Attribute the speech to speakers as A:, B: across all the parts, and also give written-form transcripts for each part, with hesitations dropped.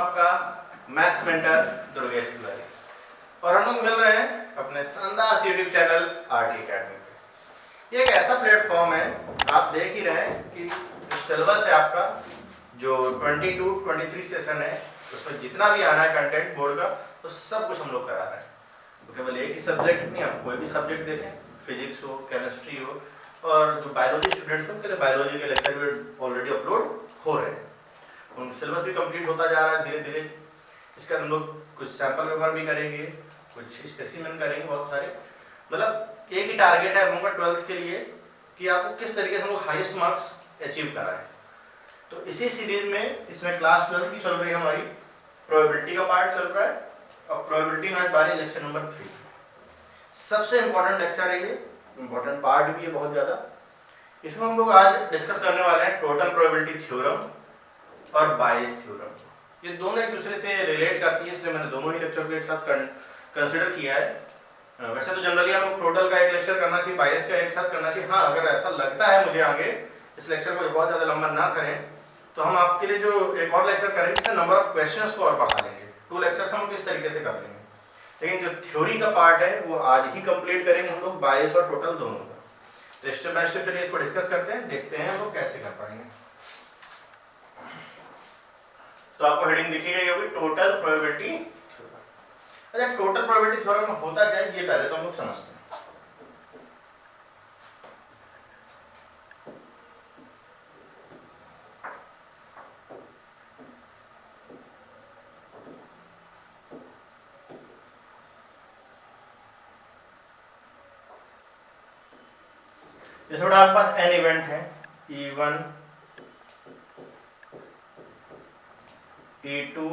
A: आपका maths mentor Durgesh Tiwari और हम लोग मिल रहे हैं अपने शानदार यूट्यूब चैनल आरटी अकेडमी पे। ये एक ऐसा प्लेटफॉर्म है, आप देख ही रहे हैं कि जो सिलेबस है आपका, जो 22-23 सेशन है, उसमें जितना भी आना है कंटेंट बोर्ड का, तो सब कुछ हम लोग करा रहे हैं। तो केवल एक ही सब्जेक्ट नहीं, आप कोई भी सब्जेक्ट देखें, फिजिक्स हो, केमिस्ट्री हो, और जो बायोलॉजी स्टूडेंट्स हैं उनके लिए बायोलॉजी के लेक्चर भी ऑलरेडी अपलोड हो रहे हैं। उनका सिलेबस भी कंप्लीट होता जा रहा है धीरे धीरे। इसके बाद हम लोग कुछ सैंपल पेपर भी करेंगे, कुछ स्पेसिमेन करेंगे, बहुत सारे। मतलब एक ही टारगेट है हम लोग का 12th के लिए कि आपको किस तरीके से हम लोग हाईएस्ट मार्क्स अचीव कराएं। तो इसी सीरीज में इसमें क्लास 12 की चल रही है, हमारी प्रोबेबिलिटी का पार्ट चल रहा है और प्रोबेबिलिटी में आज बारी लेक्चर नंबर 3। सबसे इंपॉर्टेंट लेक्चर है ये, इंपॉर्टेंट पार्ट भी है बहुत ज़्यादा। इसमें हम लोग आज डिस्कस करने वाले हैं टोटल प्रोबेबिलिटी थ्योरम और बायस थ्योरम। ये दोनों एक दूसरे से रिलेट करती है, इसलिए मैंने दोनों ही लेक्चर को एक साथ कंसिडर किया है। वैसे तो जनरली हम लोग टोटल का एक लेक्चर करना चाहिए, बायस का एक साथ करना चाहिए। हाँ, अगर ऐसा लगता है मुझे आगे इस लेक्चर को बहुत ज़्यादा लंबा ना करें तो हम आपके लिए जो एक और लेक्चर करेंगे, नंबर ऑफ क्वेश्चंस को और बढ़ा लेंगे। 2 लेक्चर्स हम किस तरीके से कर लेंगे, लेकिन जो थ्योरी का पार्ट है वो आज ही कंप्लीट करेंगे हम लोग, बायस और टोटल दोनों का। तो स्टेप बाय स्टेप चलिए इसको डिस्कस करते हैं, देखते हैं हम लोग कैसे कर पाएंगे। तो आपको हेडिंग दिखी गई होगी टोटल प्रोबेबिलिटी थ्योरम। अच्छा, टोटल प्रोबेबिलिटी थ्योरम में होता क्या है ये पहले तो हम लोग समझते हैं। जैसे थोड़ा आपके पास एन इवेंट है, E1 E2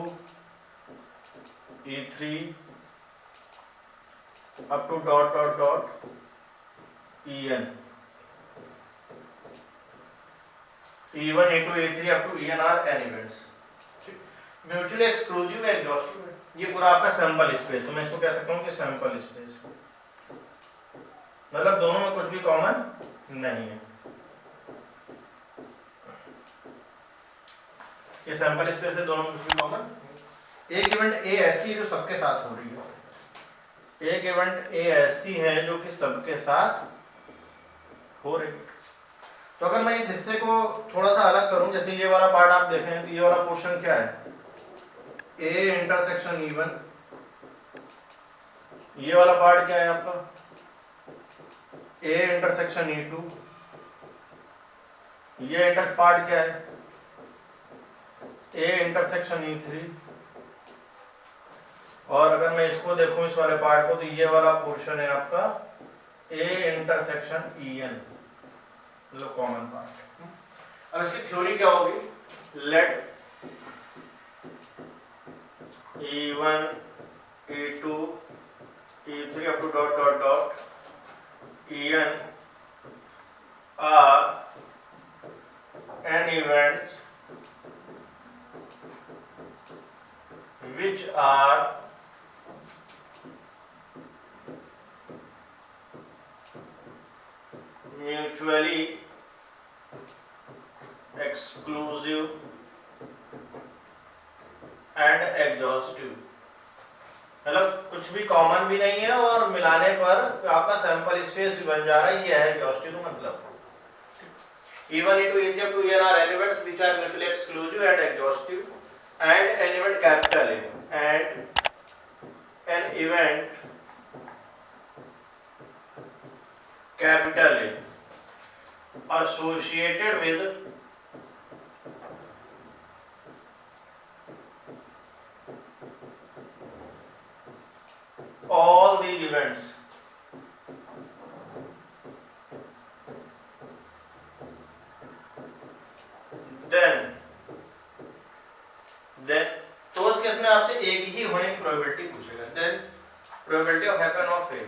A: E3 up to dot dot dot En। E1 E2 E3 up to En are n events. Mutually exclusive है, एग्जॉस्टिव है। ये पूरा आपका सैंपल स्पेस है, मैं इसको कह सकता हूँ कि सैंपल स्पेस, मतलब दोनों में कुछ भी कॉमन नहीं है। ये सैंपल स्पेस है, दोनों में कुछ भी कॉमन। एक इवेंट ए ऐसी है जो सबके साथ हो रही है, एक इवेंट ए ऐसी है जो कि सबके साथ हो रही है। तो अगर मैं इस हिस्से को थोड़ा सा अलग करूं, जैसे ये वाला पार्ट आप देखें तो ये वाला पोर्शन क्या है, ए इंटरसेक्शन E1। ये वाला पार्ट क्या है आपका, ए इंटरसेक्शन E2। ये इंटर पार्ट क्या है, ए इंटरसेक्शन E3। और अगर मैं इसको देखूं इस वाले पार्ट को, तो ये वाला पोर्शन है आपका ए इंटरसेक्शन En, मतलब कॉमन पार्ट। अब इसकी थ्योरी क्या होगी, let E1 E2 E3 up to dot dot dot En are n events which are mutually exclusive and exhaustive। मतलब कुछ भी कॉमन भी नहीं है और मिलाने पर आपका सैंपल स्पेस बन जा रहा है, ये है एग्जॉस्टिव का मतलब। E1 E2 E3 up to En are elements which are mutually exclusive and exhaustive, and an event capital A and an event capital A associated with all these events then तो उस case में आपसे एक ही होने की probability पूछेगा। Then probability of happen of fail,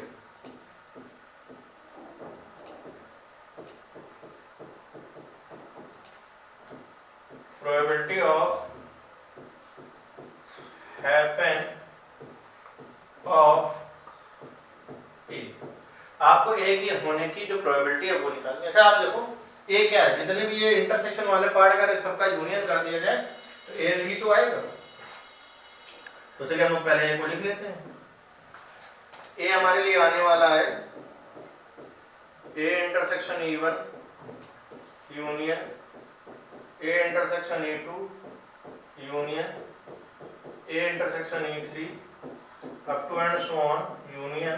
A: probability of happen of A. आपको एक ये होने की जो प्रोबेबिलिटी है वो निकालनी है। अच्छा आप देखो ए क्या है, जितने भी ये इंटरसेक्शन वाले पार्ट का सबका यूनियन कर दिया जाए तो ए ही तो आएगा। तो चलिए हम लोग पहले ए को लिख लेते हैं। ए हमारे लिए आने वाला है A intersection E1 union A intersection E2 union A intersection E3 up to and so on union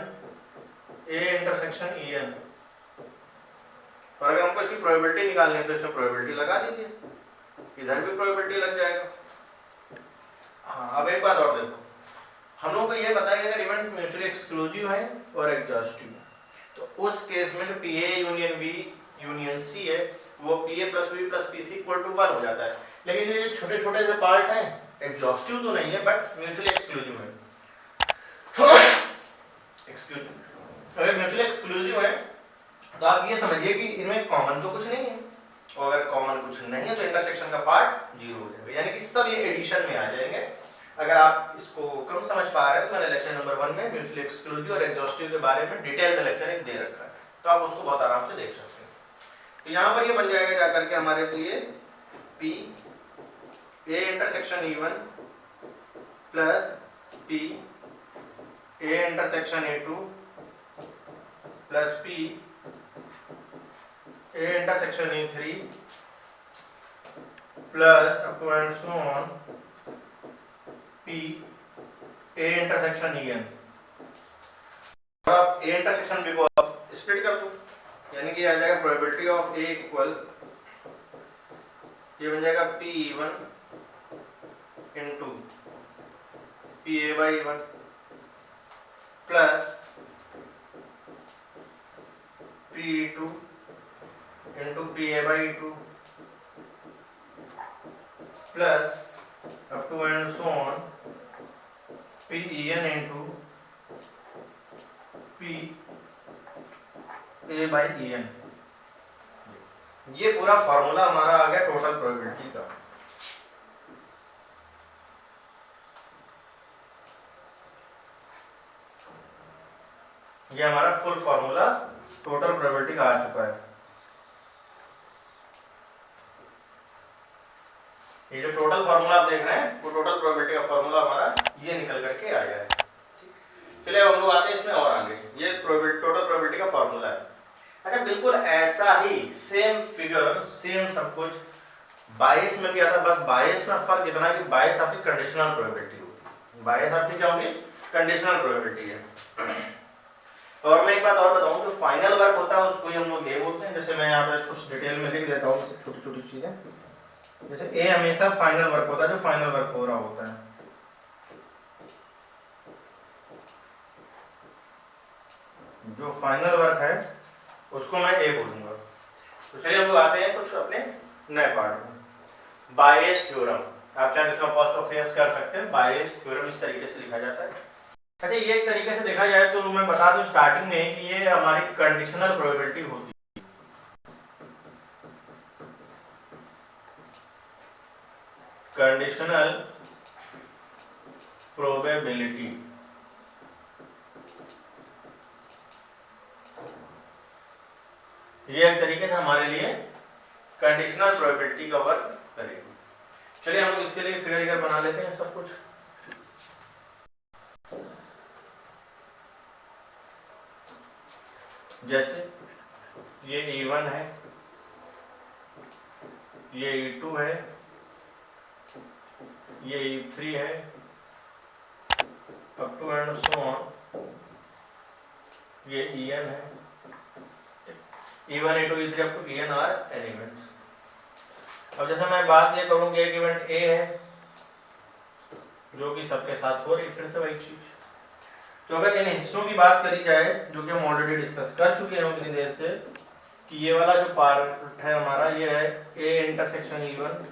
A: A intersection En। और अगर हमको इसकी प्रोबेबिलिटी निकालनी है तो इसमें प्रोबेबिलिटी लगा दीजिए, इधर भी प्रोबेबिलिटी लग जाएगा। हाँ, अब एक बात और देखो, हम लोग को ये पता है कि अगर इवेंट म्यूचुअली एक्सक्लूसिव है और एग्जॉस्टिव है तो उस केस में जो PA union B union C है वो PA plus B plus PC equal to 1 हो जाता है। लेकिन ये छोटे छोटे से पार्ट हैं, एग्जॉस्टिव तो नहीं है बट म्यूचुअली एक्सक्लूसिव है। अगर म्यूचुअली एक्सक्लूसिव है तो आप ये समझिए कि इनमें कॉमन तो कुछ नहीं है, और अगर कॉमन कुछ नहीं है तो इंटरसेक्शन का पार्ट 0 हो जाएगा, यानी कि सब ये एडिशन में आ जाएंगे। अगर आप इसको कम समझ पा रहे हैं तो मैंने लेक्चर नंबर 1 में म्यूचुअली एक्सक्लूसिव और एग्जॉस्टिव के बारे में डिटेल का लेक्चर एक दे रखा है, तो आप उसको बहुत आराम से देख सकते हैं। तो यहाँ पर ये बन जाएगा जाकर के हमारे लिए P A intersection E1 plus P A intersection E2 plus P A intersection E3 plus up to and so on P A intersection En। और आप A इंटरसेक्शन B को आप स्प्लिट कर दो, यानी कि आ जाएगा प्रोबेबिलिटी ऑफ A इक्वल, ये बन जाएगा P1 into PA/1 plus P2 into PA/2 plus up to and so on PEN into PA/En। ये पूरा फॉर्मूला हमारा आ गया टोटल प्रोबेबिलिटी का। ये हमारा फुल फॉर्मूला टोटल प्रोबेबिलिटी का आ चुका है। ये जो टोटल फार्मूला आप देख रहे हैं वो टोटल प्रोबेबिलिटी का फार्मूला हमारा ये निकल करके आ गया है। चलिए अब हम लोग आते हैं इसमें और आगे, ये टोटल प्रोबेबिलिटी का फार्मूला है। अच्छा, बिल्कुल ऐसा ही सेम फिगर सेम सब कुछ 22 में भी आता, बस 22 में फर्क इतना है कि 22 आपकी कंडीशनल प्रोबेबिलिटी होती है, 22 आपकी क्या होगी, कंडीशनल प्रोबेबिलिटी है। और मैं एक बात और बताऊं, जो फाइनल वर्क होता है उसको हम लोग ए बोलते हैं। जैसे मैं यहाँ पे कुछ डिटेल में लिख देता हूँ छोटी छोटी चीजें। जैसे ए हमेशा फाइनल वर्क होता है, जो फाइनल वर्क हो रहा होता है। जो फाइनल वर्क है उसको मैं ए बोलूंगा। तो चलिए हम लोग आते हैं कुछ अपने नए पार्ट में। बायस थ्योरम, आप चाहे इसका अपोस्ट्रोफी कर सकते हैं। बायस थ्योरम इस तरीके से लिखा जाता है। अच्छा, ये एक तरीके से देखा जाए तो मैं बता दूं स्टार्टिंग में कि ये हमारी कंडीशनल प्रोबेबिलिटी होती है। कंडीशनल प्रोबेबिलिटी ये एक तरीके से हमारे लिए कंडीशनल प्रोबेबिलिटी का वर्क करेगी। चलिए हम लोग इसके लिए फिगर बना लेते हैं सब कुछ। जैसे ये E1 है, ये E2 है, ये E3 है, up to and so on ये En है। E1 E2 E3 up to En are elements. अब जैसे मैं बात ये करूँ कि एक इवेंट A है जो कि सबके साथ हो रही, फिर से वही चीज। तो अगर इन हिस्सों की बात करी जाए जो कि हम ऑलरेडी डिस्कस कर चुके हैं उतनी देर से, कि ये वाला जो पार्ट है हमारा ये है A इंटरसेक्शन E1,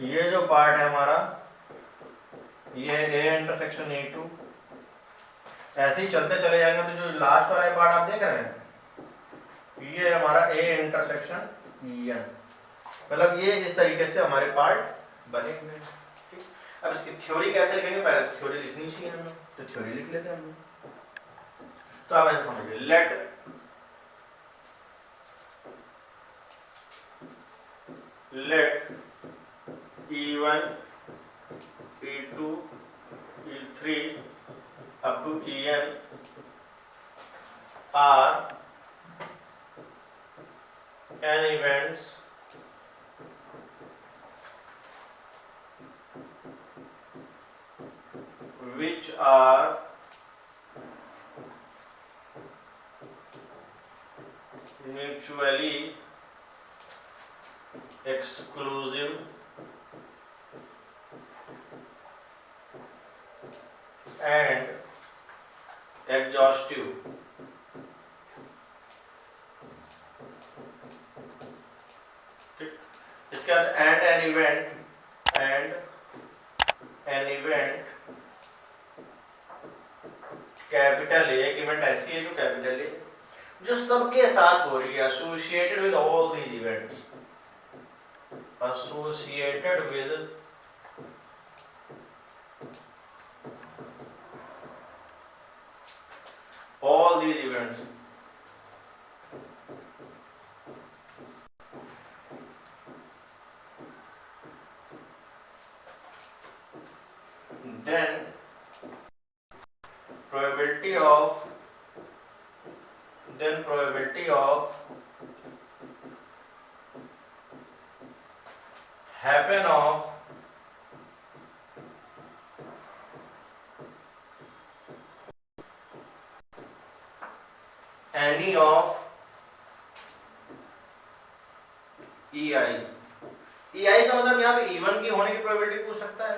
A: ये जो पार्ट है हमारा ये A इंटरसेक्शन E2। ऐसे ही चलते चले जाएंगे तो जो लास्ट वाला पार्ट आप देख रहे हैं ये हमारा A इंटरसेक्शन En। मतलब ये इस तरीके से हमारे पार्ट बनेंगे। ठीक, अब इसकी थ्योरी कैसे लिखेंगे, पहले तो थ्योरी लिखनी चाहिए हमें, तो थ्योरी लिख लेते हैं हम। तो आप ऐसे समझिए, late E1 E2 E3 up to En are n events which are mutually exclusive and exhaustive. ठीक, इसके बाद and an event capital A, एक इवेंट ऐसी है जो कैपिटल ए जो सबके साथ हो रही है, associated with all these events, associated with all these events. Then probability of happen of any of EI का मतलब यहाँ पे E1 की होने की प्रोबेबिलिटी पूछ सकता है,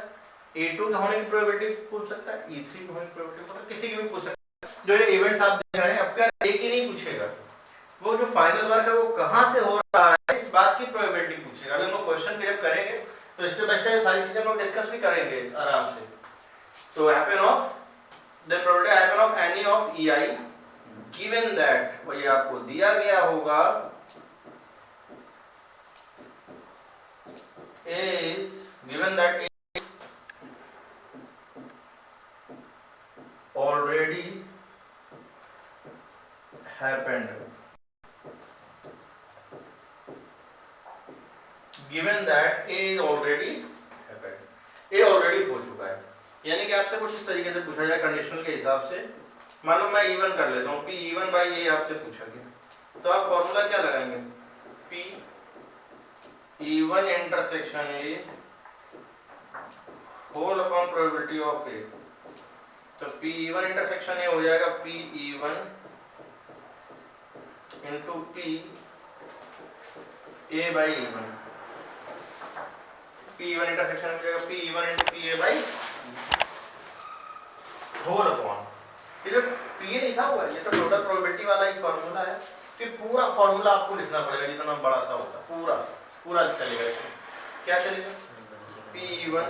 A: E2 के होने की प्रोबेबिलिटी पूछ सकता है, E3 की होने की प्रोबेबिलिटी, मतलब किसी की भी पूछ सकता है। जो ये इवेंट्स आप देख रहे हैं, अब क्या एक ही नहीं पूछेगा, वो जो फाइनल वर्क है वो कहाँ से हो रहा है इस बात की प्रोबेबिलिटी पूछेगा। अगर हम लोग क्वेश्चन क्लियर करेंगे तो स्टेप बाय स्टेप सारी चीजें हम लोग डिस्कस भी करेंगे आराम से। तो happen of the probability happen of any of EI given that, वो ये आपको दिया गया होगा, is given that is already happened, given that A is already happened, A already हो चुका है। यानी कि आपसे कुछ इस तरीके से पूछा जाए कंडीशनल के हिसाब से, मान लो मैं E1 कर लेता हूँ, P E1 बाई A आपसे पूछा गया, तो आप फॉर्मूला क्या लगाएंगे, P E1 intersection A whole upon probability of A, तो P E1 इंटरसेक्शन A हो जाएगा P E1 into P A by E1, P E1 intersection हो जाएगा P E1 into P A by whole upon, ये जो P A लिखा हुआ है ये तो टोटल प्रोबेबिलिटी वाला ही फॉर्मूला है, तो पूरा फॉर्मूला आपको लिखना पड़ेगा, जितना बड़ा सा होता है पूरा चलेगा। क्या चलेगा, P1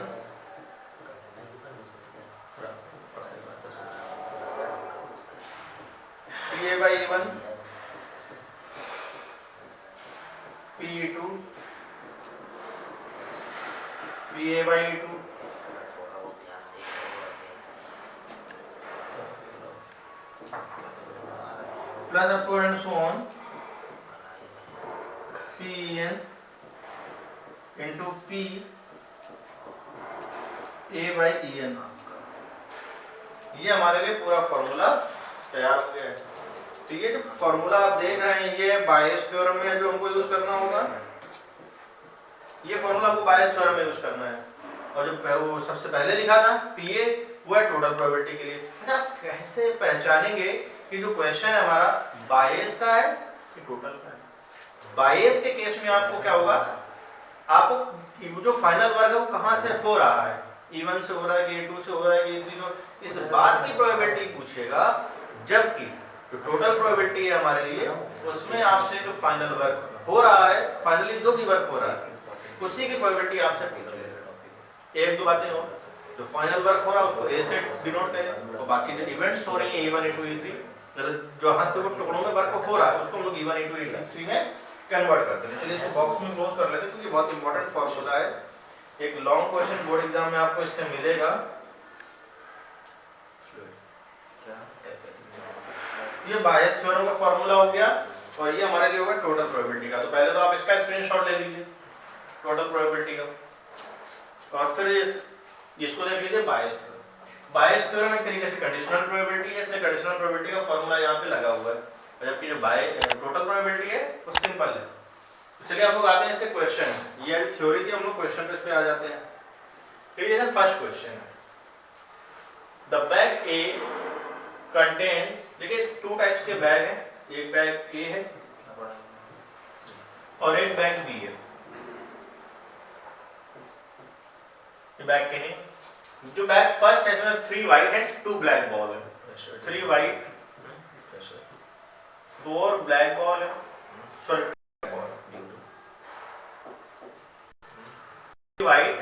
A: PA by E1 P2 PA by E2 plus up to and so on PN into P A by EN, ये हमारे लिए पूरा फॉर्मूला तैयार हो गया है। तो ये जो फॉर्मूला आप देख रहे हैं ये बायस थ्योरम में है जो हमको यूज करना होगा, ये फॉर्मूला हमको बायस थ्योरम में यूज करना है, और जो वो सबसे पहले लिखा था PA वो है टोटल प्रोबेबिलिटी के लिए। अच्छा, आप कैसे पहचानेंगे कि जो क्वेश्चन है हमारा बायस का है कि टोटल का है? बायस के केस में आपको क्या होगा, आपको जो फाइनल वर्क है वो कहाँ से हो रहा है, E1 से हो रहा है कि E2 से हो रहा है कि E3 से, इस बात की प्रोबेबिलिटी पूछेगा, जबकि जो टोटल प्रोबेबिलिटी है हमारे लिए उसमें आपसे जो फाइनल वर्क हो रहा है, फाइनली जो भी वर्क हो रहा है उसी की प्रोबेबिलिटी आपसे पूछेगा। एक दो बातें हो, जो फाइनल वर्क हो रहा है उसको A से डिनोट करें, और बाकी जो इवेंट्स हो रही हैं E1 E2 E3, मतलब जो हाथ से वो टुकड़ों में वर्क हो रहा है उसको हम लोग E1 E2 E3 में कन्वर्ट करते हैं। चलिए इसको बॉक्स में क्लोज कर लेते हैं क्योंकि बहुत इंपॉर्टेंट फॉर्मूला है, एक लॉन्ग क्वेश्चन बोर्ड एग्जाम में आपको इससे मिलेगा। ये बायस थ्योरम का फॉर्मूला हो गया और ये हमारे लिए होगा टोटल प्रोबेबिलिटी का। तो पहले तो आप इसका स्क्रीनशॉट ले लीजिए टोटल प्रोबेबिलिटी का, और फिर इसको देख लीजिए बायस थ्योरम। बायस थ्योरम एक तरीके से कंडीशनल प्रोबेबिलिटी है, इसलिए कंडीशनल प्रोबेबिलिटी का फॉर्मूला यहाँ पे लगा हुआ है, जबकि जो टोटल प्रोबेबिलिटी है वो सिंपल है। तो चलिए हम लोग आते हैं इसके क्वेश्चन। ये अभी थ्योरी थी, हम लोग क्वेश्चन पे इस पे आ जाते हैं। फिर ये फर्स्ट क्वेश्चन है, द बैग ए कंटेन्स, देखिए टू टाइप्स के बैग हैं, एक बैग ए है और एक बैग बी है। ये बैग के नहीं, जो बैग फर्स्ट है इसमें 3 व्हाइट एंड 2 ब्लैक बॉल है, 3 व्हाइट 4 ब्लैक बॉल है, सॉरी व्हाइट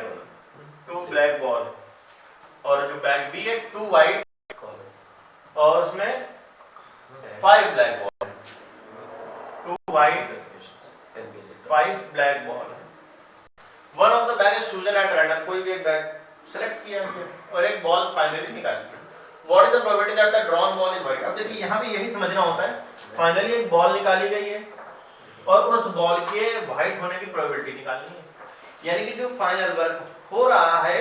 A: 2 ब्लैक बॉल, और जो बैग बी है 2 व्हाइट और उसमें 5 black ball, 2 white 5 black ball. One of the bag is chosen at random, कोई भी एक बैग सेलेक्ट किया और एक बॉल फाइनली निकाली। What is the probability that the drawn ball is white. अब देखिए यहाँ भी यही समझना होता है, फाइनली एक बॉल निकाली गई है और उस बॉल के व्हाइट होने की प्रोबेबिलिटी निकालनी है, यानी कि जो फाइनल वर्क हो रहा है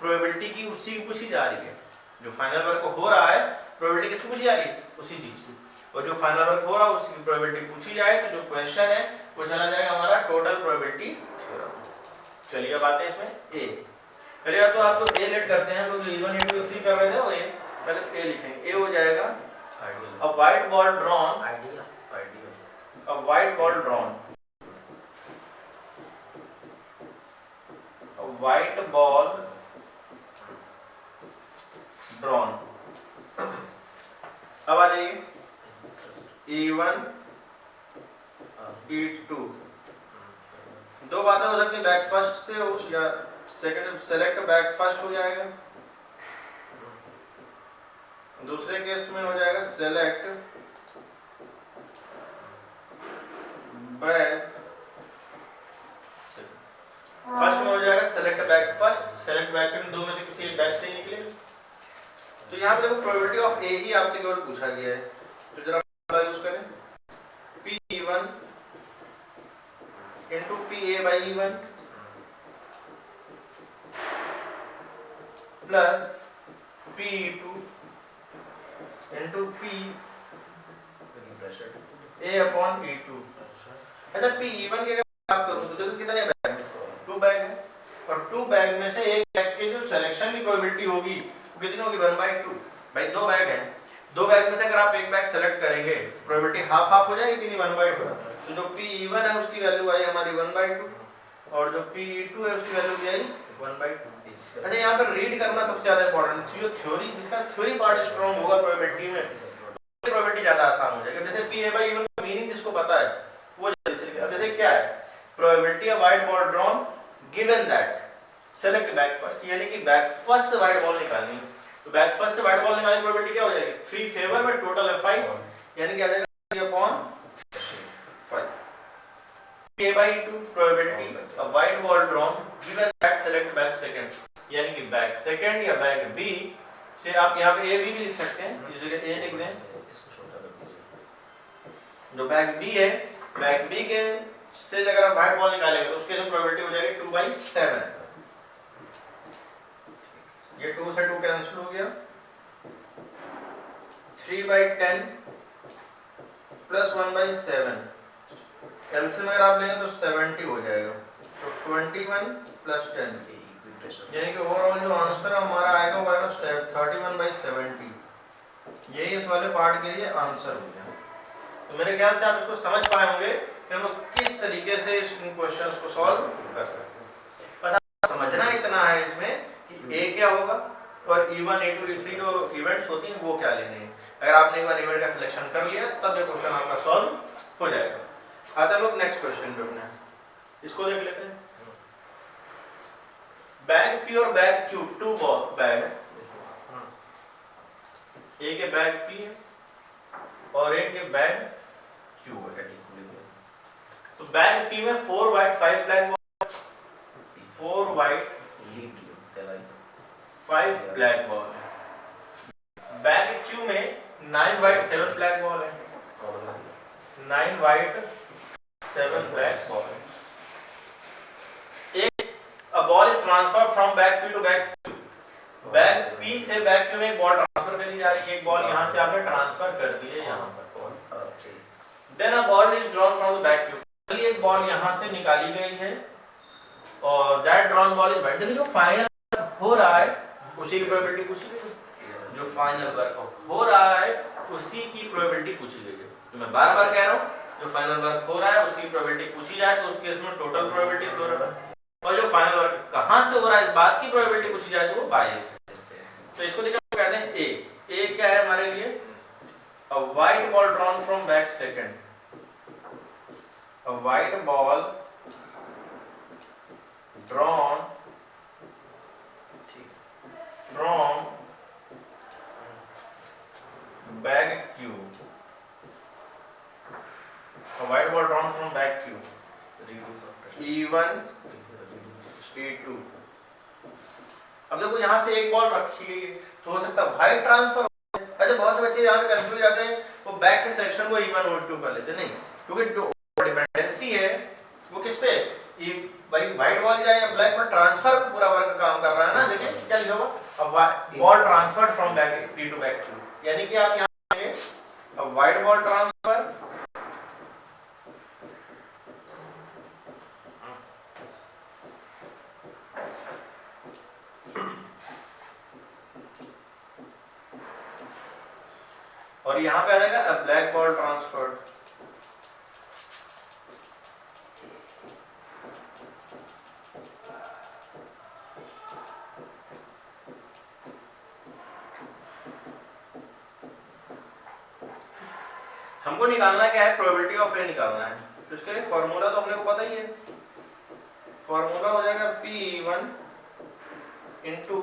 A: प्रोबेबिलिटी की उसी की पूछी जा रही है। जो फाइनल वर्क हो रहा है प्रोबेबिलिटी किसकी पूछी जा रही है, उसी चीज की, और जो फाइनल वर्क हो रहा है उसकी प्रोबेबिलिटी पूछी जाए तो जो क्वेश्चन है वो चला जाएगा हमारा टोटल प्रोबेबिलिटी थ्योरम। चलिए अब आते हैं इसमें ए। पहले तो आप लोग ए लेट करते हैं, लोग E1 E2 E3 कर रहे थे वो ए, पहले तो ए लिखेंगे। ए हो जाएगा अ व्हाइट बॉल ड्रॉन, अ व्हाइट बॉल ड्रॉन, अ व्हाइट बॉल ड्रॉन। अब आ जाइए E1 E2, दो बातें हो सकती है, बैक फर्स्ट से हो या सेकंड, सेलेक्ट बैक फर्स्ट हो जाएगा, दूसरे केस में हो जाएगा सेलेक्ट बैक, फर्स्ट में हो जाएगा select back first, select back second, दो में से किसी एक बैक से ही निकलेगा। तो यहाँ पे देखो प्रोबेबिलिटी ऑफ ए ही आपसे केवल पूछा गया है, तो जरा फॉर्मूला यूज करें, P1 into PA by E1 plus P2 into P A upon E2। अच्छा P1 की अगर बात करूं तो देखो कितने बैग हैं, 2 बैग हैं, और 2 बैग में से एक बैग के जो सिलेक्शन की प्रोबेबिलिटी होगी वो कितनी होगी, 1/2। भाई 2 बैग हैं, 2 बैग में से अगर आप एक बैग सेलेक्ट करेंगे प्रोबेबिलिटी हाफ हाफ हो जाएगी कि नहीं, 1/2। तो जो P1 है उसकी वैल्यू आई हमारी 1/2 और जो P2 है उसकी वैल्यू भी आई 1/2। अच्छा यहाँ पर रीड करना सबसे ज्यादा इंपॉर्टेंट, जो थ्योरी, जिसका थ्योरी पार्ट स्ट्रांग होगा प्रोबेबिलिटी में, प्रोबेबिलिटी ज्यादा आसान हो जाएगी। जैसे PA/E1 का मीनिंग जिसको पता है वो जल्दी से लिखे। अब जैसे क्या है, probability of white ball drawn given that select back first, यानी कि बैक फर्स्ट से व्हाइट बॉल निकालनी है, तो बैक फर्स्ट से व्हाइट बॉल निकालने की प्रोबेबिलिटी क्या हो जाएगी, 3 फेवर में टोटल है 5, यानी कि आ जाएगा 3/5। PA/E2 probability of white ball drawn given that select back second, यानी कि बैक सेकंड या बैक बी से आप यहाँ पे ए बी भी लिख सकते हैं, इस जगह ए लिख दें। जो बैक बी है, बैक बी के से अगर आप व्हाइट बॉल निकालेंगे तो उसके जो प्रोबेबिलिटी हो जाएगी 2/7। ये 2 से 2 कैंसिल हो गया, 3/10 प्लस 1/7, एलसीएम अगर आप लेंगे तो 70 हो जाएगा, तो 21 प्लस 10, यानी कि ओवरऑल जो आंसर हमारा आएगा वो आएगा 31/70। यही इस वाले पार्ट के लिए आंसर हो गया। तो मेरे ख्याल से आप इसको समझ पाए होंगे कि हम लोग किस तरीके से इन क्वेश्चंस को सॉल्व कर सकते हैं। बस समझना इतना है इसमें कि ए क्या होगा और E1 E2 E3 जो इवेंट्स होती हैं वो क्या लेने हैं। अगर आपने एक बार इवेंट का सिलेक्शन कर लिया तब ये क्वेश्चन आपका सॉल्व हो जाएगा। आते हैं लोग नेक्स्ट क्वेश्चन पे अपने, इसको देख लेते हैं। बैग P और बैग Q, 2 बैग है, एक है बैग P है और एक है बैग Q है। तो बैग P में 4 white 5 black ball, 4 white 5 black ball है। बैग Q में 9 व्हाइट 7 ब्लैक बॉल है, 9 व्हाइट 7 ब्लैक बॉल है। एक a ball is transferred from bag P to bag Q, back P से बैक क्यू में एक बॉल ट्रांसफर करी जा रही है, एक बॉल यहाँ से आपने ट्रांसफर कर दी है यहाँ पर ball. Then a ball is drawn from the bag Q, finally एक बॉल यहाँ से निकाली गई है और that drawn ball is black. देखिए जो फाइनल हो रहा है उसी की प्रोबेबिलिटी पूछी गई है, जो फाइनल वर्क हो रहा है उसी की प्रोबेबिलिटी पूछी गई है। तो मैं बार बार कह रहा हूँ जो फाइनल वर्क हो रहा है उसकी प्रोबेबिलिटी पूछी जाए तो उस केस में टोटल प्रोबेबिलिटी हो रहा है, और जो फाइनल वर्क कहाँ से हो रहा है इस बात की प्रोबेबिलिटी पूछी जाए तो वो बाय से। तो इसको देखिए कहते हैं ए क्या है हमारे लिए, अ white ball drawn from back second, a white ball drawn from back Q, a white ball drawn from back Q, E1 E2। अब देखो यहाँ से एक बॉल रखी गई है तो हो सकता है वाइट ट्रांसफर। अच्छा बहुत से बच्चे यहाँ पे कंफ्यूज जाते हैं, वो बैक के सिलेक्शन को E1 और E2 कर लेते हैं, नहीं, क्योंकि जो डिपेंडेंसी है वो किस पे, भाई वाइट बॉल जाए या ब्लैक बॉल ट्रांसफर पूरा वर्क काम कर रहा है ना। देखिए क्या लिखा हुआ, अब ball transferred from bag P to bag Q, यानी कि आप यहाँ अब वाइट बॉल ट्रांसफर और यहाँ पे आ जाएगा अ ब्लैक बॉल ट्रांसफर्ड। हमको निकालना क्या है, प्रोबेबिलिटी ऑफ ए निकालना है, तो इसके लिए फॉर्मूला तो अपने को पता ही है, फॉर्मूला हो जाएगा P1 into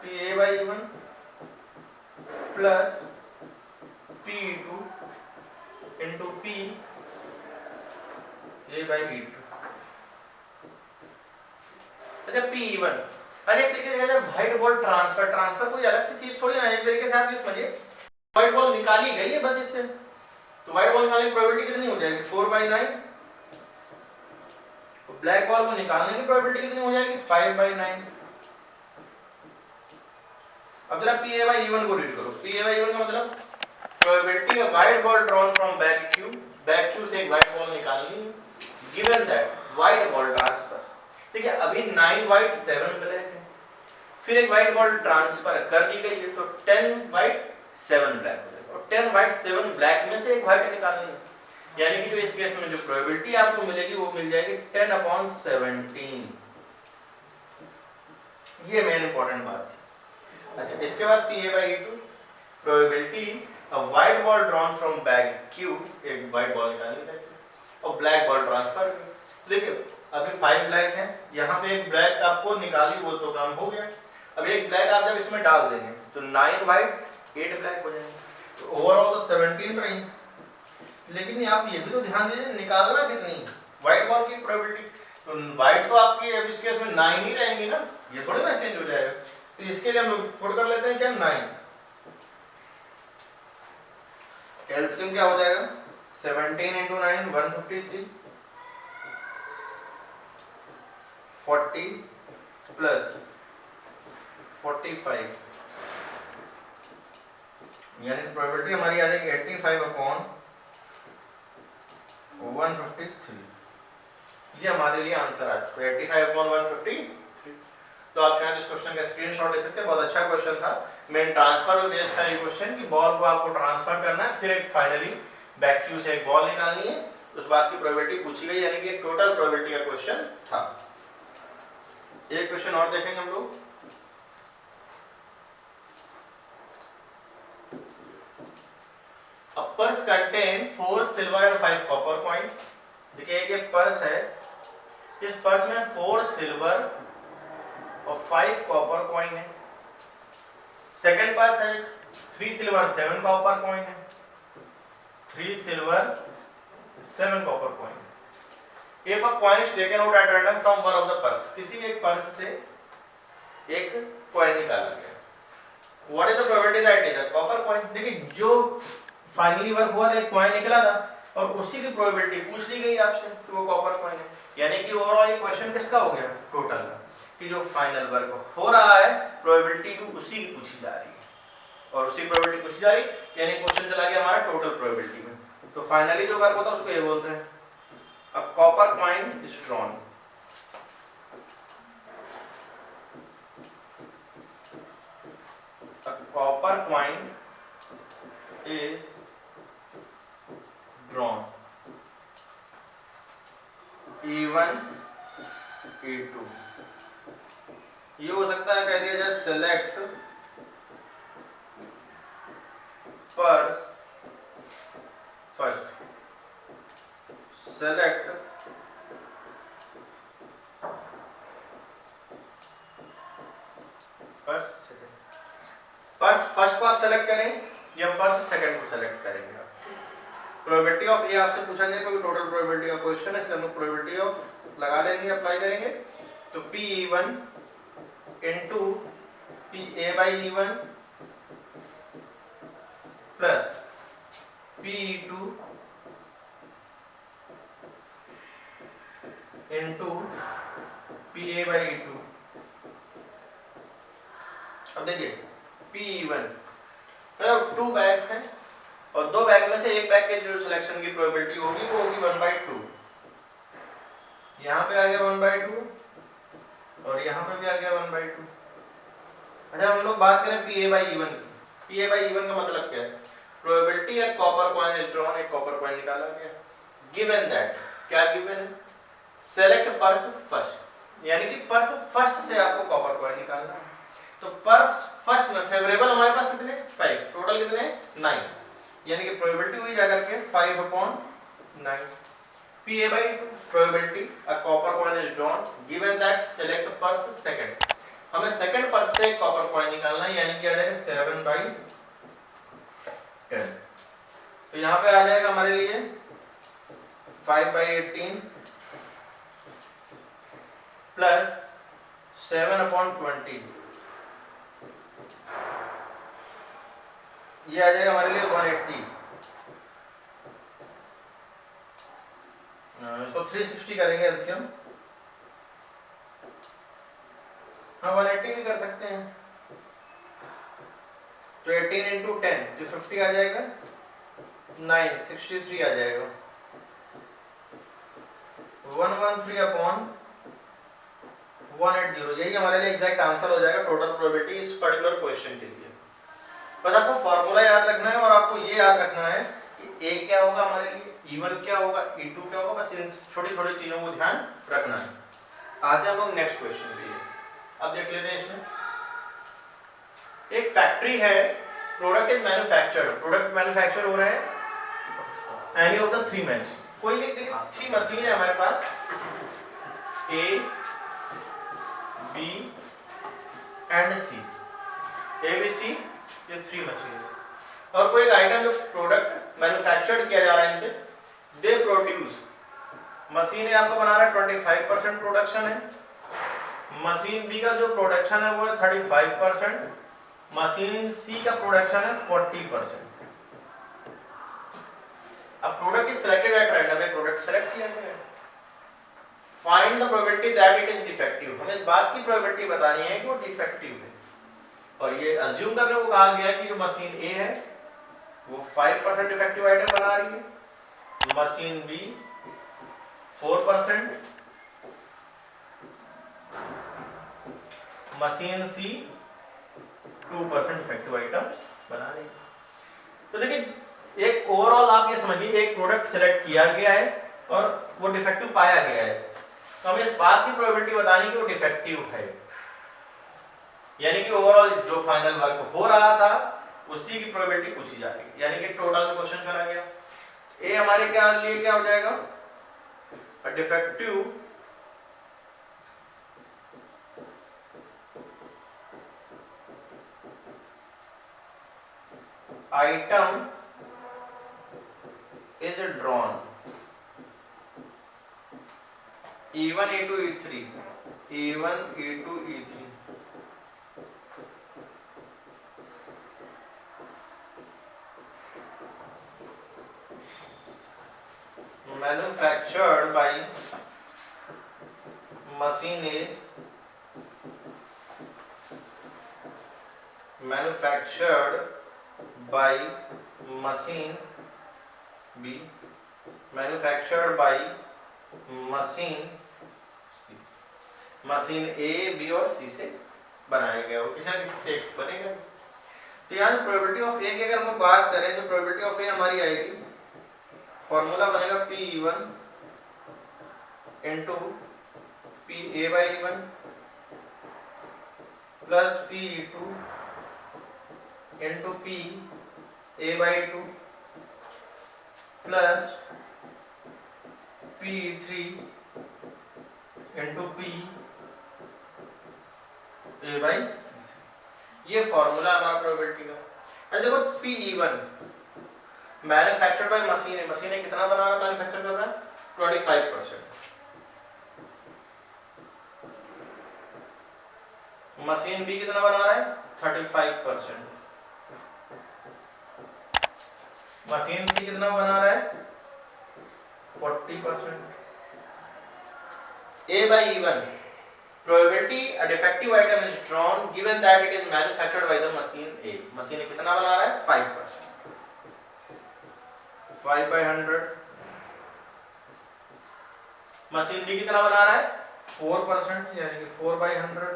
A: PA/E1 plus P2 into PA/E2। अच्छा P1, अच्छा एक तरीके से व्हाइट बॉल ट्रांसफर कोई अलग सी चीज थोड़ी ना, एक तरीके से आप ये समझिए व्हाइट बॉल निकाली गई है बस इससे, तो व्हाइट बॉल निकालने की प्रोबेबिलिटी कितनी हो जाएगी 4/9, तो ब्लैक बॉल को निकालने की प्रोबेबिलिटी कितनी हो जाएगी 5/9। अब जरा PA/E1 को रीड करो, PA/E1 का मतलब probability of white ball drawn from back Q से एक व्हाइट बॉल निकालनी है, given that white ball transfer. ठीक है, अभी 9 व्हाइट 7 ब्लैक है, फिर एक व्हाइट बॉल ट्रांसफर कर दी गई है तो 10 व्हाइट 7 ब्लैक हो जाएगा, और 10 व्हाइट 7 ब्लैक में से एक व्हाइट निकालनी है, यानी कि जो इस केस में जो प्रोबेबिलिटी आपको मिलेगी वो मिल जाएगी 10/17। ये मेन इंपॉर्टेंट बात थी। अच्छा इसके बाद PA/E2 probability a white ball drawn from back Q, एक व्हाइट बॉल निकालनी है और ब्लैक बॉल ट्रांसफर। देखिए अभी 5 ब्लैक हैं, यहाँ पे एक ब्लैक आपको निकाली वो तो काम हो गया, अब एक ब्लैक आप जब इसमें डाल देंगे तो 9 व्हाइट 8 ब्लैक हो जाएंगे, तो ओवरऑल तो 17 रही। लेकिन आप ये भी तो ध्यान दीजिए निकालना कितनी व्हाइट बॉल की प्रोबेबिलिटी, तो व्हाइट तो आपकी अब इस केस में 9 ही रहेंगी ना, ये थोड़ी ना चेंज हो जाएगा, तो इसके लिए हम लोग पुट कर लेते हैं क्या 9, एलसीएम क्या हो जाएगा 17 × 9 153, 40 प्लस 45, यानी प्रोबेबिलिटी हमारी आ जाएगी 85/153। ये हमारे लिए आंसर आ चुका है 85/153। तो आप चाहें इस क्वेश्चन का स्क्रीनशॉट ले सकते हैं, बहुत अच्छा क्वेश्चन था। मेन ट्रांसफर में बेस्ड था ये क्वेश्चन कि बॉल को आपको ट्रांसफर करना है, फिर एक फाइनली बैक क्यू से एक बॉल निकालनी है, उस बात की प्रोबेबिलिटी पूछी गई, यानी कि एक टोटल प्रोबेबिलिटी का क्वेश्चन था। एक क्वेश्चन और देखेंगे हम लोग। A purse contain 4 silver and 5 copper coin। देखिए ये पर्स है, इस पर्स में 4 सिल्वर और 5 कॉपर कॉइन है। सेकंड पर्स है 3 सिल्वर 7 कॉपर कॉइन है, 3 silver 7 copper coin. If a coin is taken out at random from one of the purse, किसी भी एक पर्स से एक कॉइन निकाला गया, what is the probability that it is a copper coin। देखिए जो फाइनली वर्क हुआ था एक कॉइन निकला था और उसी की प्रोबेबिलिटी पूछ ली गई आपसे कि वो कॉपर कॉइन है, यानी कि ओवरऑल ये क्वेश्चन किसका हो गया टोटल का। कि जो फाइनल वर्क हो रहा है प्रोबेबिलिटी भी उसी की पूछी जा रही है, और उसी प्रोबेबिलिटी पूछी जा रही यानी क्वेश्चन चला गया हमारा टोटल प्रोबेबिलिटी में। तो फाइनली जो वर्क होता है उसको ये बोलते हैं a copper coin is drawn. A copper coin is drawn. E1, E2। ये हो सकता है कह दिया जाए सेलेक्ट पर first, select first second. Purse first को आप सेलेक्ट करें या पर्स सेकंड को सेलेक्ट करेंगे आप। प्रोबेबिलिटी ऑफ ए आपसे पूछा गया क्योंकि टोटल प्रोबेबिलिटी का क्वेश्चन है, इसलिए हम लोग प्रोबेबिलिटी ऑफ लगा लेंगे, अप्लाई करेंगे। तो P1 into PA/E1 plus P2 into PA/E2। अब देखिए P1 मतलब 2 बैग्स हैं और 2 बैग में से एक बैग के जो सिलेक्शन की प्रोबेबिलिटी होगी वो होगी 1/2। यहाँ पे आ गया 1/2 और यहाँ पे भी आ गया 1/2। अच्छा हम लोग बात करें PA/E1 की। PA/E1 का मतलब क्या है? प्रोबेबिलिटी है कॉपर कॉइन इज ड्रॉन, एक कॉपर कॉइन निकाला गया। गिवन दैट, क्या गिवन है? सेलेक्ट पर्स फर्स्ट, यानी कि पर्स फर्स्ट से आपको कॉपर कॉइन निकालना है। तो पर्स फर्स्ट में फेवरेबल हमारे पास कितने? 5, टोटल कितने? 9, यानी कि प्रोबेबिलिटी हुई जाकर के 5/9। PA/2 probability a copper coin is drawn given that select purse second, हमें सेकंड पर्स से कॉपर कॉइन निकालना है, यानी कि आ जाएगा 7/10। तो यहाँ पे आ जाएगा हमारे लिए 5/18 प्लस 7/20, ये आ जाएगा हमारे लिए 180। इसको 360 करेंगे एलसीएम। हाँ 180 भी कर सकते हैं। तो 18 इंटू 10 जो 50 आ जाएगा, 9 63 आ जाएगा। 113/180, यही हमारे लिए एग्जैक्ट आंसर हो जाएगा टोटल प्रोबेबिलिटी इस पर्टिकुलर क्वेश्चन के लिए। बस आपको फॉर्मूला याद रखना है और आपको ये याद रखना है कि ए क्या होगा हमारे लिए, E1 क्या होगा, E2 क्या होगा, बस इन छोटी छोटी चीजों को ध्यान रखना है। आते हैं हम लोग नेक्स्ट क्वेश्चन के लिए। अब देख लेते हैं इसमें एक फैक्ट्री है, product is manufactured, product manufacture हो रहे हैं एनी ऑफ द 3 मशीन। कोई एक 3 मशीन है हमारे पास, A, B and C, ABC, ये 3 मशीन है। और कोई एक आइटम जो प्रोडक्ट मैन्युफैक्चर्ड किया जा रहा है इनसे, दे प्रोड्यूस, मशीन ए आपको बना रहा है 25% प्रोडक्शन है, मशीन बी का जो प्रोडक्शन है वो है 35%, मशीन सी का प्रोडक्शन है 40%। अब product is selected at random, एक प्रोडक्ट सेलेक्ट किया गया है। Find the probability that it is defective, हमें इस बात की प्रोबेबिलिटी बतानी है कि वो डिफेक्टिव है। और ये अज्यूम करने को कहा गया है कि जो मशीन ए है वो 5% डिफेक्टिव आइटम बना रही है, मशीन बी 4%, मशीन सी 2% डिफेक्टिव आइटम बना रही है। तो देखिए एक ओवरऑल आप ये समझिए, एक प्रोडक्ट सिलेक्ट किया गया है और वो डिफेक्टिव पाया गया है, तो हमें इस बात की प्रोबेबिलिटी बतानी कि वो डिफेक्टिव है, यानी कि ओवरऑल जो फाइनल वर्क हो रहा था उसी की प्रोबेबिलिटी पूछी जा रही है, यानी कि टोटल में क्वेश्चन चला गया। ए हमारे क्या लिए क्या हो जाएगा, defective item is drawn E1, E2, E3, E1, E2, E3। Manufactured by machine A manufactured by machine B, manufactured by machine C, machine A B और सी से बनाया गया हो, किसी ना किसी से एक बनेगा। तो यहाँ प्रोबेबिलिटी ऑफ ए की अगर हम बात करें तो प्रोबेबिलिटी ऑफ ए हमारी आएगी, फॉर्मूला बनेगा P1 into P A by one plus P2 into P A by two plus P3 into P A by, ये फॉर्मूला हमारा प्रोबेबिलिटी का। अब देखो P1 मैन्युफैक्चर्ड बाय मशीन है, मशीन कितना बना रहा है, मैन्युफैक्चर कर रहा है 25%, मशीन बी कितना बना रहा है 35%, मशीन सी कितना बना रहा है 40%। A by E1 probability a defective item is drawn given that it is manufactured by the machine A, machine कितना बना रहा है 5%, 5 by 100, मशीन बी कितना बना रहा है 4% यानी कि 4 by 100,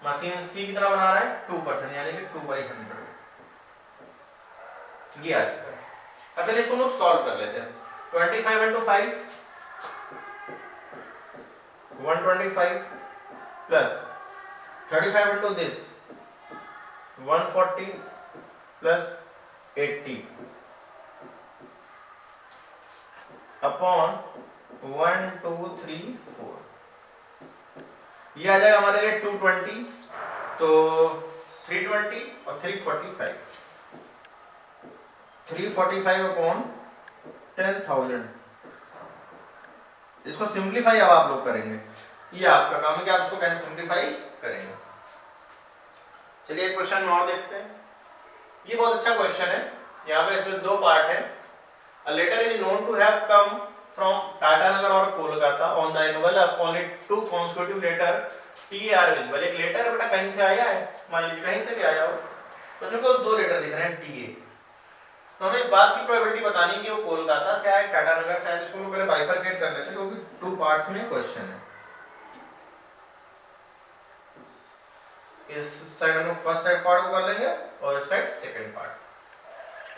A: मशीन सी कितना बना रहा है 2% यानी कि 2 by 100। ये आ चुका है। अब चलिए इसको लोग सॉल्व कर लेते हैं। 25 into 5 125 plus 35 into this 140 plus 80 upon 1 2 3 4, ये आ जाएगा हमारे लिए 220, तो 320 और 345 345 अपॉन 10,000। इसको सिंप्लीफाई अब आप लोग करेंगे, ये आपका काम है कि आप इसको कैसे सिंप्लीफाई करेंगे। चलिए एक क्वेश्चन और देखते हैं, ये बहुत अच्छा क्वेश्चन है। यहाँ पे इसमें दो पार्ट है। A letter is known to have come from Tatanagar और Kolkata on the envelope only two consecutive letter T are visible। एक लेटर बेटा कहीं से आया है, मान लीजिए कहीं से भी आया हो, उसमें को दो लेटर दिख रहे हैं TA, तो हमें इस बात की प्रोबेबिलिटी बतानी है कि वो कोलकाता से आए टाटानगर से आए। इसको हम पहले बाइफरकेट कर लेते हैं क्योंकि टू पार्ट्स में क्वेश्चन है। इस साइड हम लोग फर्स्ट साइड पार्ट को कर लेंगे और इस साइड सेकंड पार्ट।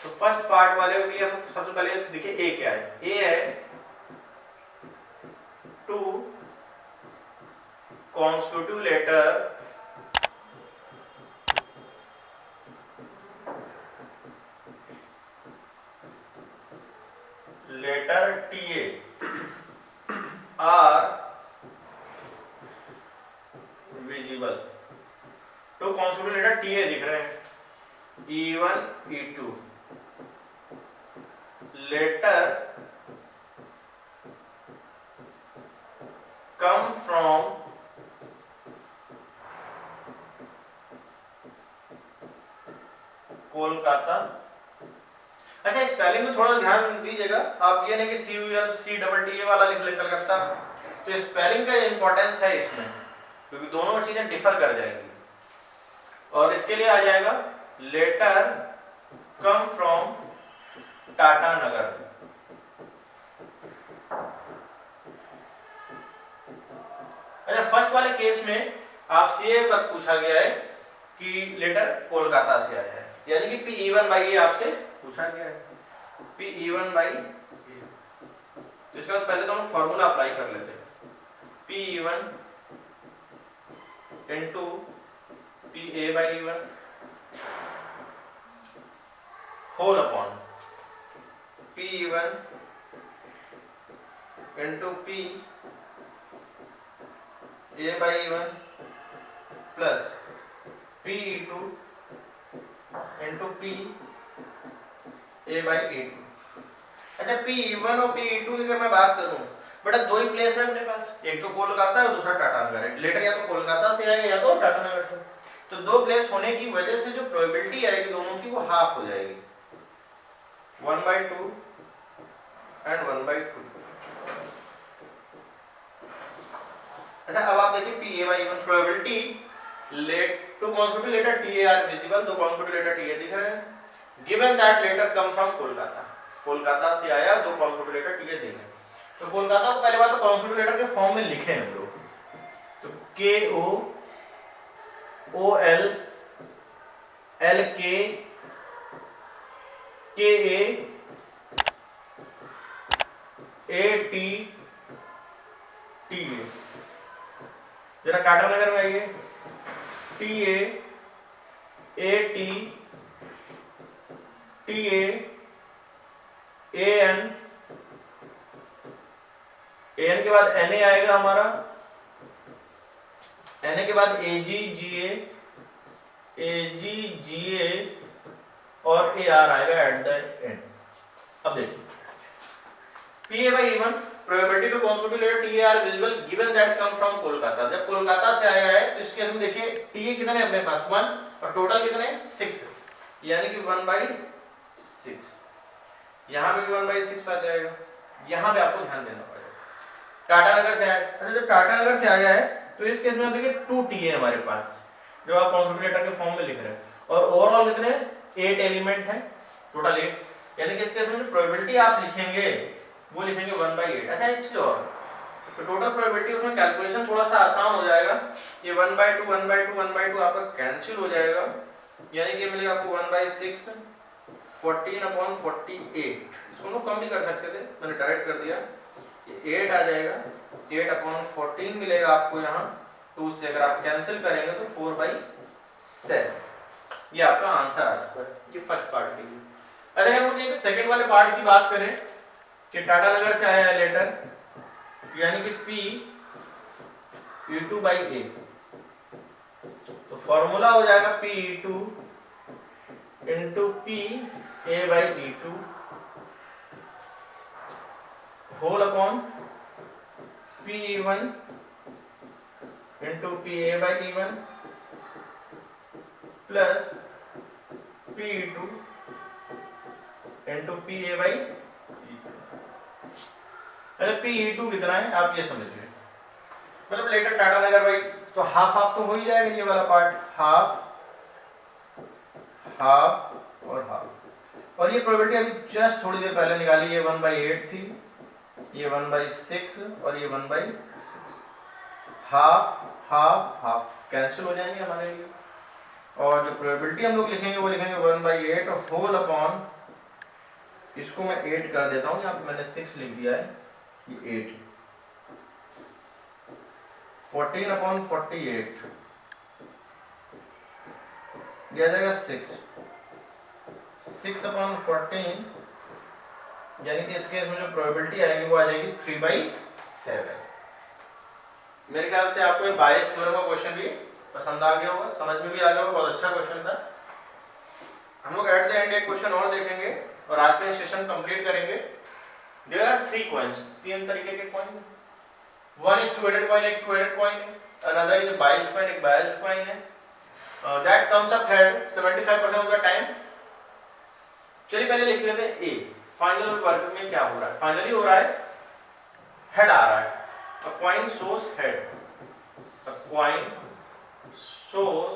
A: तो फर्स्ट पार्ट वाले के लिए हम सबसे पहले देखिए ए क्या है। ए है two constitutive letter TA are visible। Two constitutive letter TA दिख रहे हैं, E1 E2 letter come from Kolkata. अच्छा स्पेलिंग में थोड़ा ध्यान दीजिएगा आप, ये नहीं कि CULCTTA वाला लिख ले कलकत्ता, तो स्पेलिंग का इंपॉर्टेंस है इसमें क्योंकि दोनों चीजें डिफर कर जाएंगी। और इसके लिए आ जाएगा लेटर कम फ्रॉम टाटानगर। अच्छा फर्स्ट वाले केस में आपसे ये बात पूछा गया है कि लेटर कोलकाता से आया है, यानी कि P1 बाई ए आपसे पूछा गया है, P1 बाई ए। तो इसके बाद पहले तो हम फॉर्मूला अप्लाई कर लेते हैं, P1 into PA by E1 whole upon P1 into PA by E1 plus P2 into PA by E2। अच्छा P1 और P2 की अगर मैं बात करूं, बेटा दो ही प्लेस है अपने पास, एक तो कोलकाता है और दूसरा टाटानगर है। लेटर या तो कोलकाता से आएगा या तो टाटानगर से, तो दो प्लेस होने की वजह से जो प्रोबेबिलिटी आएगी दोनों की वो हाफ हो जाएगी, 1/2 एंड 1/2। अच्छा अब आप देखिए PA by E1 probability two consecutive letter T are visible, दो कॉन्सेक्यूटिव लेटर टी दिख रहे हैं। Given that letter come from Kolkata, Kolkata से आया, दो कॉन्सेक्यूटिव लेटर टी दिख रहे। तो कोलकाता को पहले बात तो कॉन्सेक्यूटिव लेटर के फॉर्म में लिखे हम लोग, तो के ओ एल एल के ए टी टी ए, जरा टाटा नगर में आइए, T A T A N के बाद एन ए आएगा हमारा, एन ए के बाद ए जी ए और ए आर आएगा एट द एंड। अब देखिए P A by E one probability two consecutive letter T are visible given that come from Kolkata, जब कोलकाता से आया है तो इस केस में देखिए टी ए कितने अपने पास 1 और टोटल कितने 6, यानी कि 1/6, यहाँ पे भी 1/6 आ जाएगा। यहाँ पे आपको ध्यान देना पड़ेगा। टाटा नगर से आया, अच्छा जब टाटा नगर से आया है तो इस केस में देखिए 2 टी है हमारे पास जो आप कॉन्सेक्यूटिव लेटर के फॉर्म में लिख रहे हैं, और ओवरऑल कितने 8 एलिमेंट है, टोटल 8, यानी कि इस केस में जो प्रोबेबिलिटी आप लिखेंगे वो लिखेंगे 1/8। अच्छा एक चीज और, तो टोटल प्रोबेबिलिटी उसमें कैलकुलेशन थोड़ा सा आसान हो जाएगा, ये 1/2 आपका कैंसिल हो जाएगा, यानी कि मिलेगा आपको 1/6 14/48, इसको हम लोग कम भी कर सकते थे, मैंने डायरेक्ट कर दिया, ये 8 आ जाएगा, 8/14 मिलेगा आपको यहाँ 2 से, अगर आप कैंसिल करेंगे तो 4/7, ये आपका आंसर आ चुका है, ये फर्स्ट पार्ट के लिए। अगर हम लोग सेकंड वाले पार्ट की बात करें कि टाटा नगर से आया है लेटर, यानी कि P E2/A, तो फॉर्मूला हो जाएगा P E2 into PA/E2 whole upon PE1 into PA/E1 plus PE2 into PA/E2। अगर PE2 कितना है आप ये समझिए, मतलब लेटर टाटा नगर भाई, तो हाफ हाफ तो हो ही जाएगा, ये वाला पार्ट हाफ और हाफ, और ये प्रोबेबिलिटी अभी जस्ट थोड़ी देर पहले निकाली, ये 1/8 थी, ये 1/6 और ये 1/6, हाफ कैंसिल हो जाएंगे हमारे लिए, और जो प्रोबेबिलिटी हम लोग लिखेंगे वो लिखेंगे 1/8 होल अपॉन, इसको मैं 8 कर देता हूँ, यहाँ पे मैंने 6 लिख दिया है, ये 8 14/48 दिया जाएगा 6/14, यानी कि इस केस में जो प्रोबेबिलिटी आएगी वो आ जाएगी 3/7। मेरे ख्याल से आपको ये बायस थ्योरम का क्वेश्चन भी पसंद आ गया होगा, समझ में भी आ गया होगा, बहुत अच्छा क्वेश्चन था। हम लोग एट द एंड एक क्वेश्चन और देखेंगे और आज का सेशन कंप्लीट करेंगे। देयर आर 3 कॉइन्स, 3 तरीके के coin, one is 2-headed coin, एक 2-headed कॉइन है, अनदर इज बाइस्ड कॉइन, एक बाइस्ड कॉइन है, that comes up head 75% of the time. चलिए पहले लिख देते हैं ए, फाइनल वर्क में क्या हो रहा है, फाइनली हो रहा है हेड आ रहा है, अ कॉइन शोस हेड, अ coin shows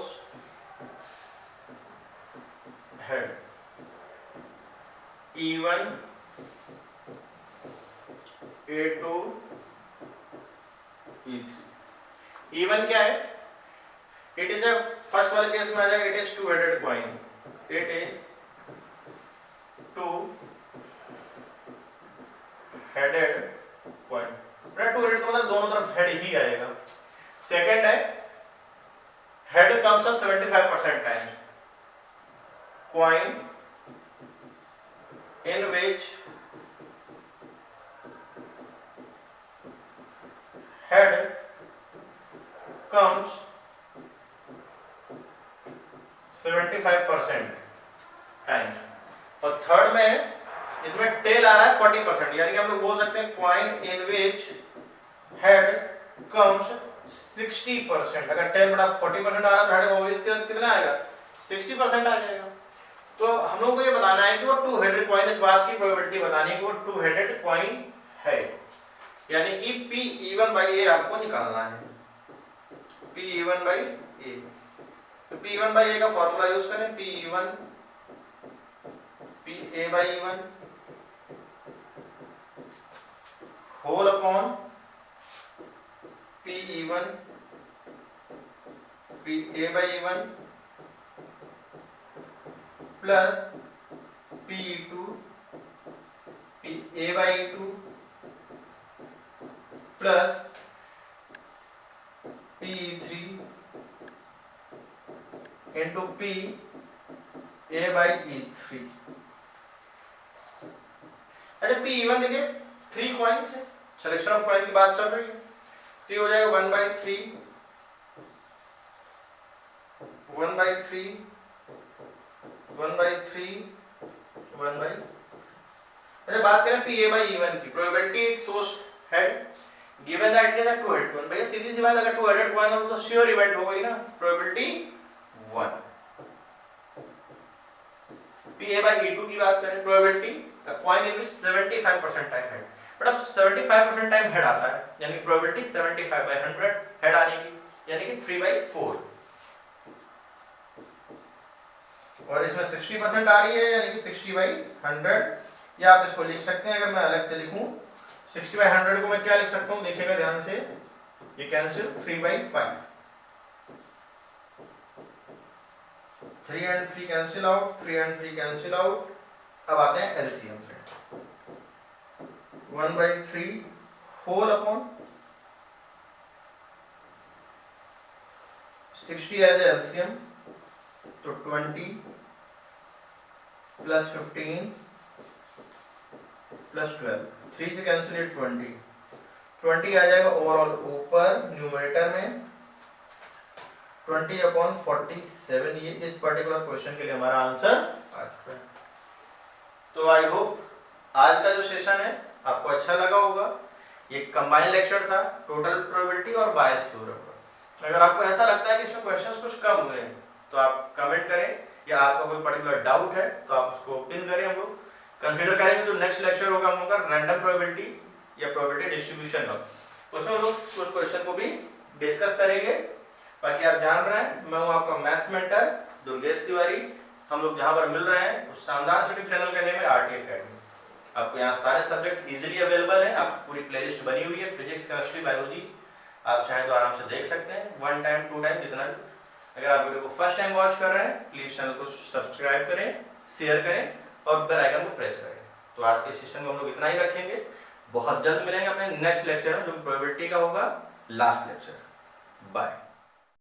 A: head, E1 A2 E3। E1 क्या है, इट इज अ, फर्स्ट वाले केस में आ जाएगा it is 2-headed coin, it is 2-headed coin, 2-headed का मतलब दोनों तरफ हेड ही आएगा। सेकंड है head comes up 75% time, coin in which head comes 75% time, और थर्ड में इसमें टेल आ रहा है 40%, यानी कि हम लोग बोल सकते हैं coin in which head comes 60%। अगर टेल बड़ा 40% आ रहा है तो हेड ऑब्वियसली कितना आएगा 60% आ जाएगा। तो हम लोग को ये बताना है कि वो 2-headed कॉइन, इस बात की प्रोबेबिलिटी बतानी है कि वो 2-headed कॉइन है, यानी कि P E1/A आपको निकालना है, P E1/A। तो P1 बाई ए का फॉर्मूला यूज करें, P1 PA by E1 whole upon PE1 PA by E1 plus PE2 PA by E2 plus PE3 into PA by E3। अच्छा PE1 देखिए 3 कॉइन्स है, selection of coin की बात चल रही है, तो ये हो जाएगा 1/3 1/3 1/3 1/। अच्छा बात करें PA बाई E1 की, probability it shows head given that it is a two headed coin. भैया सीधी सी बात, अगर टू हेडेड कॉइन हो तो श्योर इवेंट हो गई ना, प्रोबेबिलिटी 1। PA बाई E2 की बात करें, probability coin in which 75% time head, but अब 75% टाइम हेड आता है, यानी प्रोबेबिलिटी 75/100 हेड आने की, यानी कि 3/4। और इसमें 60% आ रही है, यानी कि 60/100। या आप इसको लिख सकते हैं, अगर मैं अलग से लिखूं 60/100 को मैं क्या लिख सकता हूं, देखिएगा ध्यान से, ये cancel 3/5, 3 and 3 cancel out, 3 and 3 cancel out. अब आते हैं एलसीएम पे, 1/3 होल अपॉन 60 एज एलसीएम, तो 20 प्लस 15 प्लस 12, 3 से कैंसिल 20 आ जाएगा ओवरऑल ऊपर न्यूमरेटर में 20/47। ये इस पर्टिकुलर क्वेश्चन के लिए हमारा आंसर आ चुका है। तो आई होप आज का जो सेशन है आपको अच्छा लगा होगा। ये कंबाइंड लेक्चर था टोटल प्रोबेबिलिटी और बायस थ्योरम पर। अगर आपको ऐसा लगता है कि इसमें क्वेश्चंस कुछ कम हुए हैं तो आप कमेंट करें, या आपका कोई पर्टिकुलर डाउट है तो आप उसको पिन करें, हम लोग कंसीडर करेंगे। जो नेक्स्ट लेक्चर होगा हम लोग का रैंडम प्रोबेबिलिटी या प्रोबेबिलिटी डिस्ट्रीब्यूशन का, उसमें हम लोग उस क्वेश्चन को भी डिस्कस करेंगे। बाकी आप जान रहे हैं मैं हूं आपका मैथ्स मेंटर दुर्गेश तिवारी। हम लोग जहां पर मिल रहे हैं उस शानदार यूट्यूब चैनल का नेम है आरटी एकेडमी। आपको यहाँ सारे सब्जेक्ट इजीली अवेलेबल हैं, आपकी पूरी प्लेलिस्ट बनी हुई है, फिजिक्स केमिस्ट्री बायोलॉजी। आप चाहें तो आराम से देख सकते हैं, 1 टाइम 2 टाइम जितना भी। अगर आप वीडियो को फर्स्ट टाइम वॉच कर रहे हैं प्लीज चैनल को सब्सक्राइब करें, शेयर करें और बेल आइकन को प्रेस करें। तो आज के सेशन को हम लोग इतना ही रखेंगे। बहुत जल्द मिलेंगे अपने नेक्स्ट लेक्चर में, जो प्रोबेबिलिटी का होगा लास्ट लेक्चर। बाय।